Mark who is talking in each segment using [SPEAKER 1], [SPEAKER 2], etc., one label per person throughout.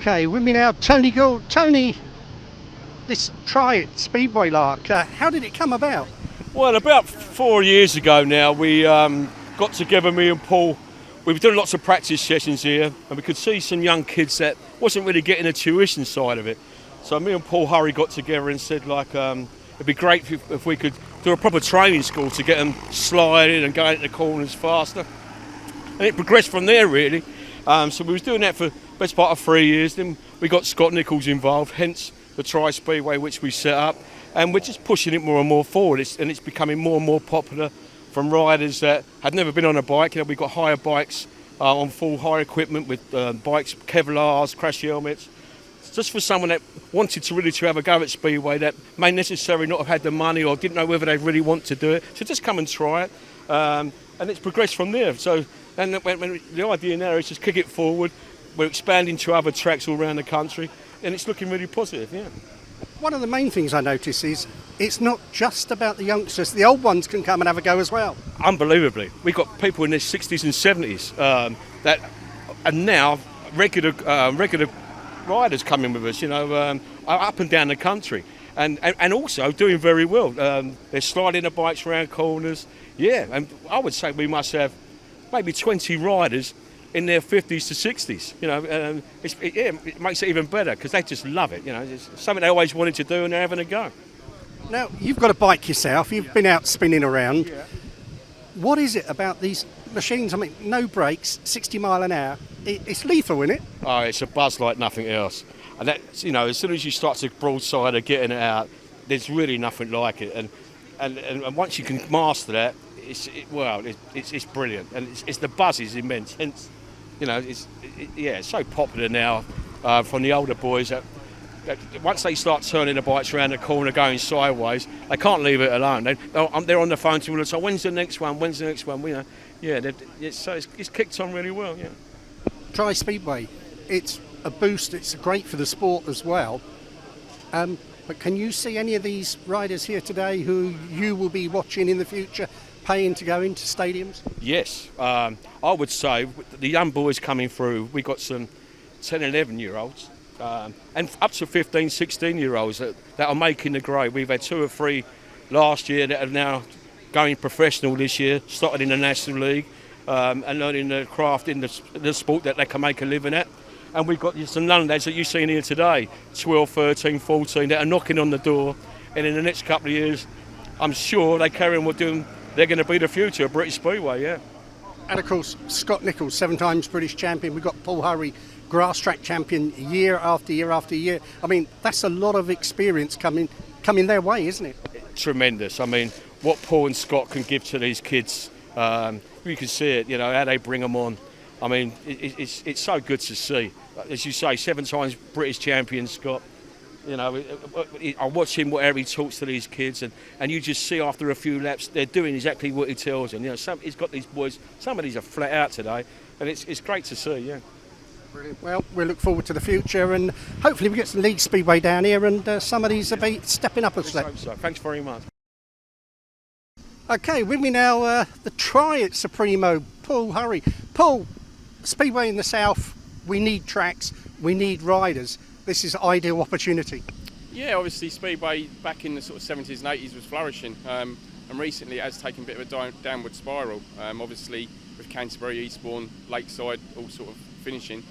[SPEAKER 1] Okay, with me now, Tony Gould. Tony, this Try It Speedway lark, how did it come about?
[SPEAKER 2] Well, about 4 years ago now, we got together, me and Paul. We were doing lots of practice sessions here, and we could see some young kids that wasn't really getting the tuition side of it. So me and Paul Hurry got together and said, it'd be great if we could do a proper training school to get them sliding and going into the corners faster. And it progressed from there, really. So we was doing that for the best part of 3 years. Then we got Scott Nichols involved, hence the Tri Speedway, which we set up. And we're just pushing it more and more forward. It's becoming more and more popular from riders that had never been on a bike. We've got hire bikes on full hire equipment with bikes, Kevlars, crash helmets. It's just for someone that wanted to really have a go at Speedway that may necessarily not have had the money or didn't know whether they really want to do it. So just come and try it. And it's progressed from there. So and the idea now is just kick it forward. We're expanding to other tracks all around the country, and it's looking really positive, yeah.
[SPEAKER 1] One of the main things I notice is it's not just about the youngsters. The old ones can come and have a go as well.
[SPEAKER 2] Unbelievably. We've got people in their 60s and 70s that are now regular riders coming with us, up and down the country. And also doing very well. They're sliding the bikes around corners. Yeah, and I would say we must have maybe 20 riders in their 50s to 60s, it makes it even better because they just love it, it's something they always wanted to do and they're having a go.
[SPEAKER 1] Now, you've got a bike yourself, you've been out spinning around. Yeah. What is it about these machines? I mean, no brakes, 60 mile an hour, it's lethal, isn't it?
[SPEAKER 2] Oh, it's a buzz like nothing else. And that, as soon as you start to broadside or getting it out, there's really nothing like it. And once you can master that, it's brilliant. And it's the buzz is immense. Hence, it's so popular now from the older boys that once they start turning the bikes around the corner going sideways, they can't leave it alone. They're on the phone to me, so when's the next one? It's kicked on really well, yeah.
[SPEAKER 1] Try Speedway, it's a boost, it's great for the sport as well. But can you see any of these riders here today who you will be watching in the future paying to go into stadiums?
[SPEAKER 2] Yes, I would say the young boys coming through, we got some 10, 11-year-olds and up to 15, 16-year-olds that are making the grade. We've had 2 or 3 last year that are now going professional this year, started in the National League and learning the craft in the sport that they can make a living at. And we've got some young lads that you've seen here today, 12, 13, 14, that are knocking on the door. And in the next couple of years, I'm sure they carry on what doing. They're going to be the future of British Speedway, yeah.
[SPEAKER 1] And of course, Scott Nichols, 7 times British champion. We've got Paul Hurry, grass track champion year after year after year. I mean, that's a lot of experience coming their way, isn't it?
[SPEAKER 2] Tremendous. I mean, what Paul and Scott can give to these kids, you can see it, how they bring them on. I mean, it's so good to see. As you say, 7 times British champion, Scott. I watch him whatever he talks to these kids, and you just see after a few laps they're doing exactly what he tells them. He's got these boys. Some of these are flat out today, and it's great to see. Yeah.
[SPEAKER 1] Brilliant. Well, we look forward to the future, and hopefully we get some league speedway down here, and some of these will be stepping up a step.
[SPEAKER 2] So. Thanks very much.
[SPEAKER 1] Okay, with me now, the Try It Supremo, Paul Hurry. Paul, Speedway in the south, we need tracks, we need riders. This is an ideal opportunity.
[SPEAKER 3] Yeah, obviously Speedway back in the sort of 70s and 80s was flourishing, and recently it has taken a bit of a downward spiral. Obviously with Canterbury, Eastbourne, Lakeside all sort of finishing.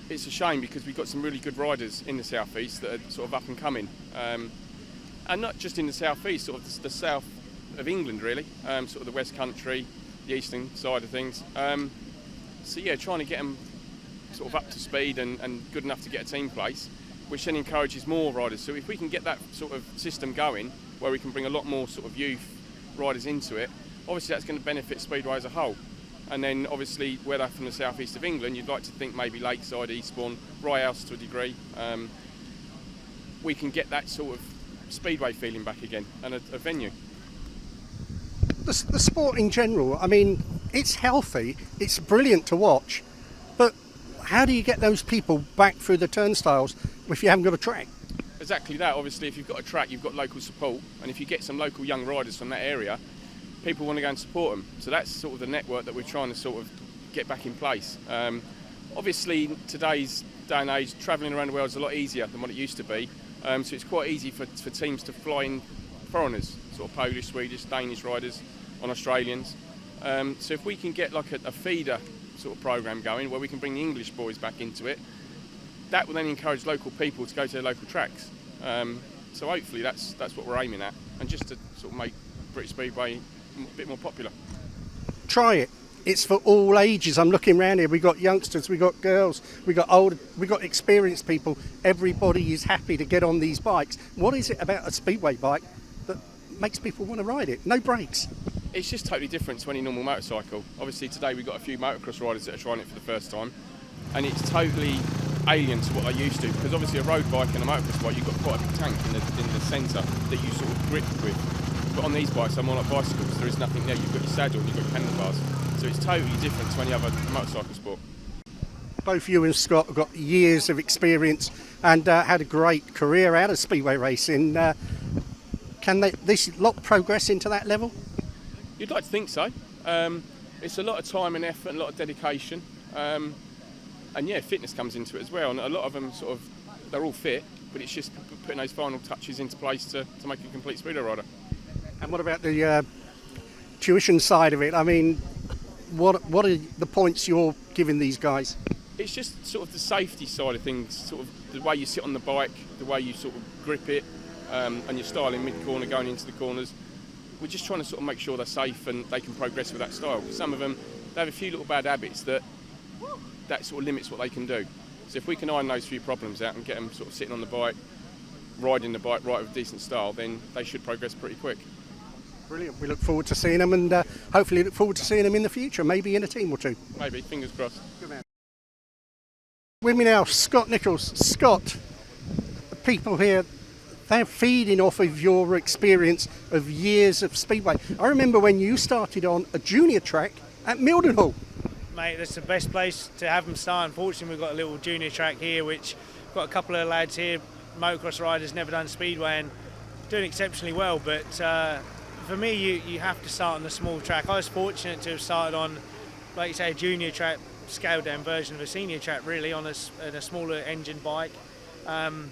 [SPEAKER 3] It's a shame because we've got some really good riders in the southeast that are sort of up and coming, and not just in the southeast, sort of the south of England really, sort of the West Country, the eastern side of things. So yeah, trying to get them sort of up to speed and good enough to get a team place, which then encourages more riders. So if we can get that sort of system going, where we can bring a lot more sort of youth riders into it, obviously that's going to benefit Speedway as a whole. And then obviously where they're from the southeast of England, you'd like to think maybe Lakeside, Eastbourne, Ryehouse to a degree, we can get that sort of Speedway feeling back again and a venue.
[SPEAKER 1] The sport in general, I mean, it's healthy, it's brilliant to watch, but how do you get those people back through the turnstiles if you haven't got a track?
[SPEAKER 3] Exactly that. Obviously, if you've got a track, you've got local support, and if you get some local young riders from that area, people want to go and support them. So that's sort of the network that we're trying to sort of get back in place. Obviously, today's day and age, travelling around the world is a lot easier than what it used to be. So it's quite easy for teams to fly in foreigners, sort of Polish, Swedish, Danish riders on Australians. So if we can get like a feeder sort of programme going where we can bring the English boys back into it, that will then encourage local people to go to their local tracks. So hopefully that's what we're aiming at, and just to sort of make British Speedway a bit more popular.
[SPEAKER 1] Try it. It's for all ages. I'm looking around here. We've got youngsters, we've got girls, we've got older, we've got experienced people. Everybody is happy to get on these bikes. What is it about a speedway bike that makes people want to ride it? No brakes.
[SPEAKER 3] It's just totally different to any normal motorcycle. Obviously today we've got a few motocross riders that are trying it for the first time, and it's totally alien to what I used to, because obviously a road bike and a motocross bike, you've got quite a big tank in the centre that you sort of grip with. But on these bikes, they're more like bicycles. There is nothing there. You've got your saddle and you've got your handlebars. So it's totally different to any other motorcycle sport. Both
[SPEAKER 1] you and Scott have got years of experience and had a great career out of speedway racing. Can this lot progress into that level?
[SPEAKER 3] You'd like to think so. It's a lot of time and effort and a lot of dedication. And yeah, fitness comes into it as well. And a lot of them they're all fit, but it's just putting those final touches into place to make a complete speedway rider.
[SPEAKER 1] And what about the tuition side of it? I mean, what are the points you're giving these guys?
[SPEAKER 3] It's just sort of the safety side of things, sort of the way you sit on the bike, the way you sort of grip it, and your style in mid-corner going into the corners. We're just trying to sort of make sure they're safe and they can progress with that style. Some of them, they have a few little bad habits that sort of limits what they can do. So if we can iron those few problems out and get them sort of sitting on the bike, riding the bike right with decent style, then they should progress pretty quick.
[SPEAKER 1] Brilliant. We look forward to seeing them, and hopefully look forward to seeing them in the future, maybe in a team or two.
[SPEAKER 3] Maybe, fingers crossed.
[SPEAKER 1] Good man. With me now, Scott Nichols. Scott, the people here, they're feeding off of your experience of years of speedway. I remember when you started on a junior track at Mildenhall.
[SPEAKER 4] Mate, that's the best place to have them start. Unfortunately, we've got a little junior track here, which we've got a couple of lads here, motocross riders, never done speedway and doing exceptionally well. But for me, you have to start on the small track. I was fortunate to have started on, like you say, a junior track, scaled down version of a senior track, really, on a smaller engine bike. And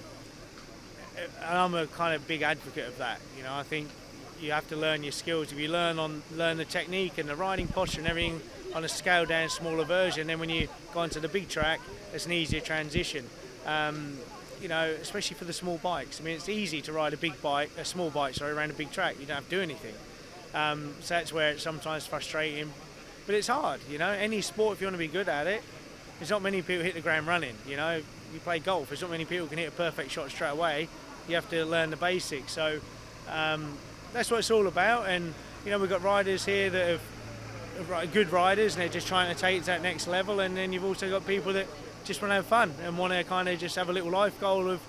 [SPEAKER 4] I'm a kind of big advocate of that. You know, I think you have to learn your skills. If you learn the technique and the riding posture and everything on a scaled down, smaller version, then when you go onto the big track, it's an easier transition. You know, especially for the small bikes. I mean, it's easy to ride a small bike, around a big track. You don't have to do anything. So that's where it's sometimes frustrating, but it's hard. You know, any sport, if you want to be good at it, there's not many people hit the ground running. You know, you play golf, there's not many people can hit a perfect shot straight away. You have to learn the basics. So that's what it's all about. And you know, we've got riders here that have good riders, and they're just trying to take it to that next level. And then you've also got people that just want to have fun and want to kind of just have a little life goal of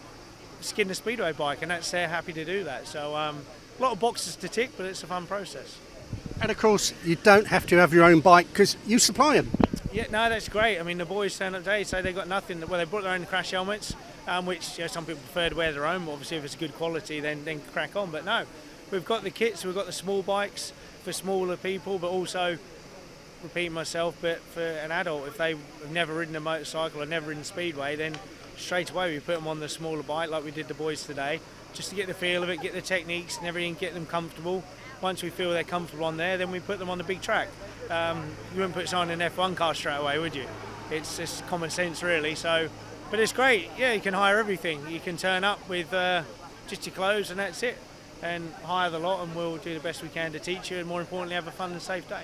[SPEAKER 4] skin the speedway bike, and they're happy to do that. So a lot of boxes to tick, but it's a fun process.
[SPEAKER 1] And of course, you don't have to have your own bike because you supply them. Yeah,
[SPEAKER 4] no, that's great. I mean, the boys stand up today, say they've got nothing. Well, they brought their own crash helmets, which, you know, some people prefer to wear their own. But obviously, if it's good quality, then crack on. But no, we've got the kits. We've got the small bikes for smaller people, but also, repeat myself, but for an adult, if they've never ridden a motorcycle or never ridden speedway, then straight away we put them on the smaller bike like we did the boys today, just to get the feel of it, get the techniques and everything, get them comfortable. Once we feel they're comfortable on there, then we put them on the big track. You wouldn't put someone in an F1 car straight away, would you? It's just common sense, really. So, but it's great. Yeah, you can hire everything. You can turn up with just your clothes and that's it, and hire the lot, and we'll do the best we can to teach you, and more importantly, have a fun and safe day.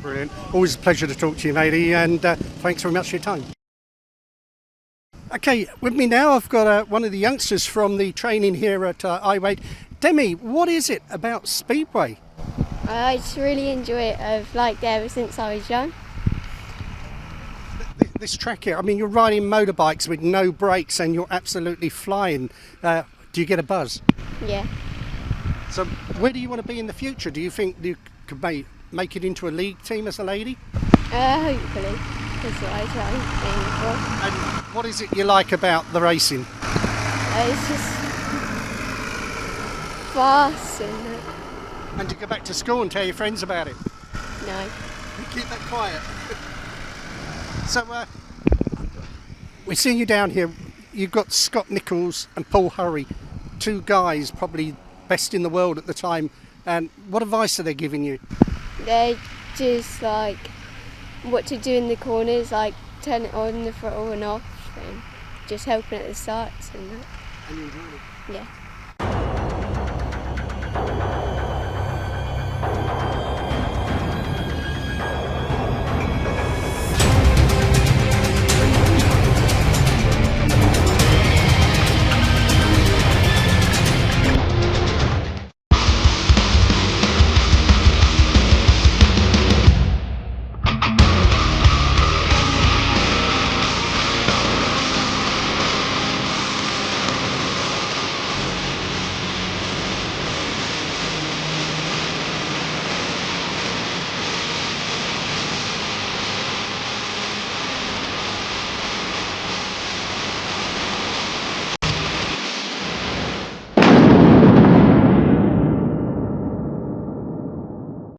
[SPEAKER 1] Brilliant. Always a pleasure to talk to you, matey, and thanks very much for your time. Okay, with me now I've got one of the youngsters from the training here at Iwade. Demi, what is it about Speedway?
[SPEAKER 5] I just really enjoy it. I've liked it ever since I was young.
[SPEAKER 1] This track here, I mean, you're riding motorbikes with no brakes and you're absolutely flying. Do you get a buzz?
[SPEAKER 5] Yeah.
[SPEAKER 1] So where do you want to be in the future? Do you think you could make it into a league team as a lady?
[SPEAKER 5] Hopefully. That's what I'm aiming for.
[SPEAKER 1] And what is it you like about the racing?
[SPEAKER 5] It's just fast and...
[SPEAKER 1] And to go back to school and tell your friends about it?
[SPEAKER 5] No.
[SPEAKER 1] You keep that quiet. So We're seeing you down here. You've got Scott Nichols and Paul Hurry, two guys probably best in the world at the time. And what advice are they giving you?
[SPEAKER 5] They're just like what to do in the corners, like turn it on, the throttle and off, and just helping at the starts and that.
[SPEAKER 1] And you enjoyed it?
[SPEAKER 5] Yeah.